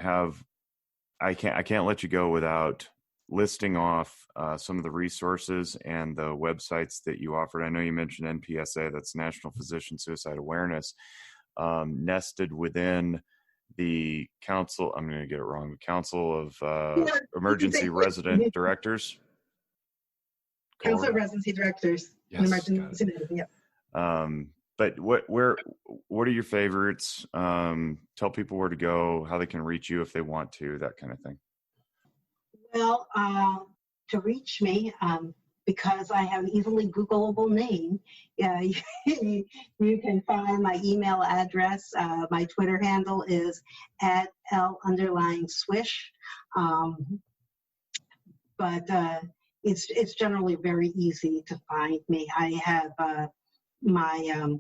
I can't let you go without listing off some of the resources and the websites that you offered. I know you mentioned NPSA, that's National Physician Suicide Awareness, nested within the Council, I'm going to get it wrong, the Council of Emergency Resident Directors. Council of Residency Directors. Yes, Emergency medicine, yeah. But what are your favorites? Tell people where to go, how they can reach you if they want to, that kind of thing. Well, to reach me, because I have an easily Googleable name, you can find my email address. My Twitter handle is @L_Swish. But it's generally very easy to find me. I have my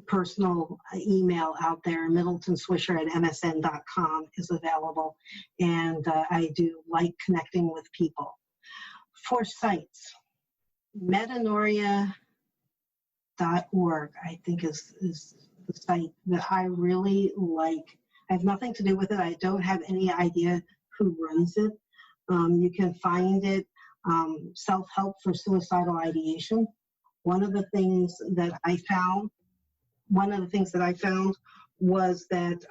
personal email out there, middletonswisher@msn.com is available, and I do like connecting with people. For sites, metanoria.org, I think is the site that I really like. I have nothing to do with it. I don't have any idea who runs it. You can find it, self-help for suicidal ideation. One of the things that I found was that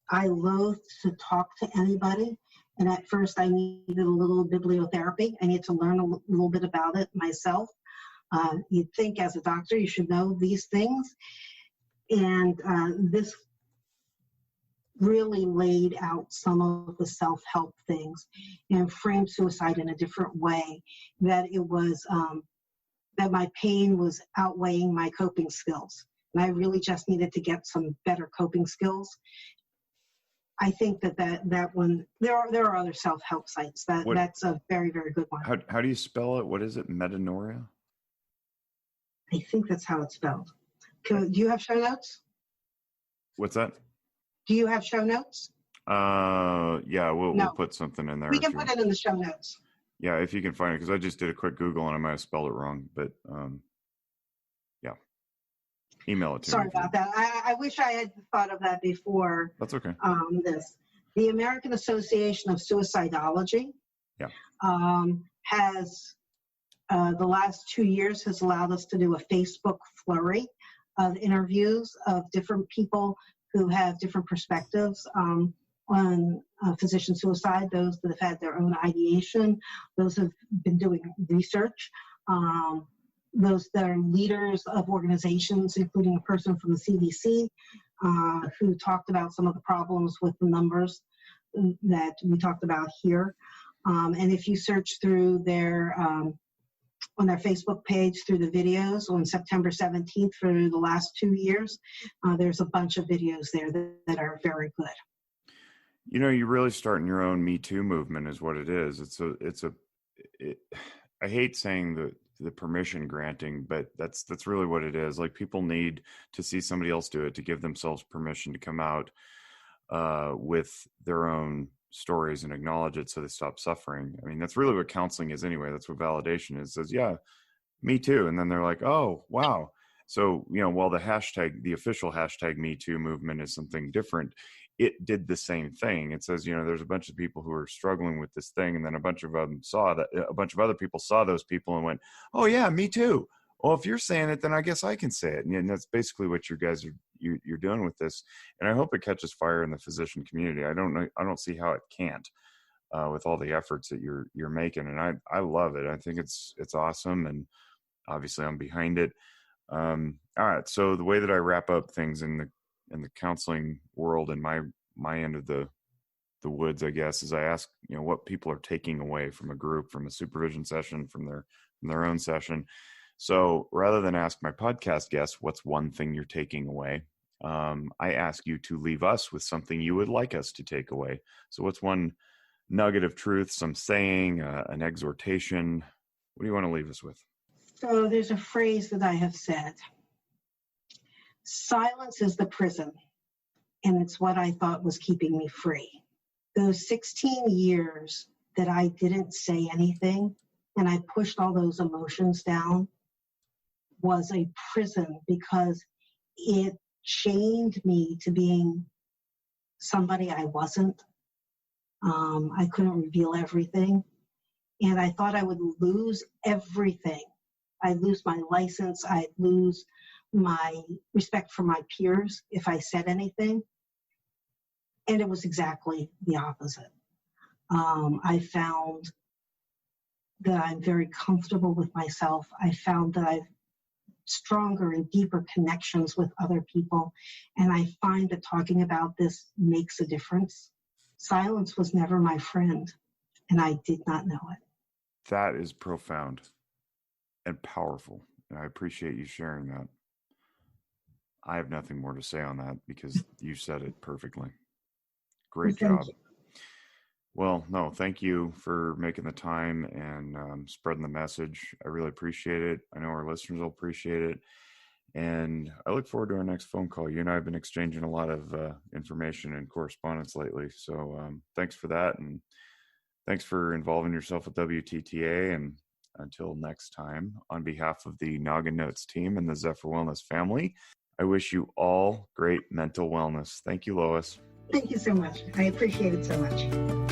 I loathed to talk to anybody. And at first I needed a little bibliotherapy. I needed to learn a little bit about it myself. You'd think as a doctor you should know these things. And this really laid out some of the self-help things and framed suicide in a different way, that it was, that my pain was outweighing my coping skills. And I really just needed to get some better coping skills. I think that one, there are other self-help sites. That's a very, very good one. How do you spell it? What is it? Metanoria? I think that's how it's spelled. Do you have show notes? What's that? Do you have show notes? Yeah, we'll put something in there. We can put it in the show notes. Yeah, if you can find it, because I just did a quick Google and I might have spelled it wrong, but yeah. Email it to me. Sorry about that. I wish I had thought of that before. That's okay. The American Association of Suicidology has, the last 2 years, has allowed us to do a Facebook flurry of interviews of different people who have different perspectives on physician suicide, those that have had their own ideation, those who have been doing research, those that are leaders of organizations, including a person from the CDC who talked about some of the problems with the numbers that we talked about here. And if you search through their on their Facebook page through the videos on September 17th for the last 2 years, there's a bunch of videos there that are very good. You know, you're really starting your own Me Too movement is what it is. I hate saying the permission granting, but that's really what it is. Like, people need to see somebody else do it to give themselves permission to come out with their own stories and acknowledge it so they stop suffering. I mean, that's really what counseling is anyway. That's what validation is. It says, yeah, me too. And then they're like, oh, wow. So, you know, while the official hashtag Me Too movement is something different, it did the same thing. It says, you know, there's a bunch of people who are struggling with this thing. And then a bunch of other people saw those people and went, oh yeah, me too. Well, if you're saying it, then I guess I can say it. And that's basically what you guys you're doing with this. And I hope it catches fire in the physician community. I don't see how it can't, with all the efforts that you're making. And I love it. I think it's awesome. And obviously I'm behind it. All right. So the way that I wrap up things in the counseling world and my end of the woods, I guess, is I ask, you know, what people are taking away from a group, from a supervision session, from their own session. So rather than ask my podcast guests, what's one thing you're taking away? I ask you to leave us with something you would like us to take away. So what's one nugget of truth, some saying, an exhortation? What do you want to leave us with? So there's a phrase that I have said. Silence is the prison, and it's what I thought was keeping me free. Those 16 years that I didn't say anything and I pushed all those emotions down was a prison, because it chained me to being somebody I wasn't. I couldn't reveal everything. And I thought I would lose everything. I'd lose my license. I'd lose my respect for my peers if I said anything. And it was exactly the opposite. I found that I'm very comfortable with myself. I found that I've stronger and deeper connections with other people. And I find that talking about this makes a difference. Silence was never my friend, and I did not know it. That is profound and powerful. And I appreciate you sharing that. I have nothing more to say on that because you said it perfectly. Great job. Well, no, thank you for making the time and spreading the message. I really appreciate it. I know our listeners will appreciate it. And I look forward to our next phone call. You and I have been exchanging a lot of information and correspondence lately. So thanks for that. And thanks for involving yourself with WTTA. And until next time, on behalf of the Noggin Notes team and the Zephyr Wellness family, I wish you all great mental wellness. Thank you, Lois. Thank you so much. I appreciate it so much.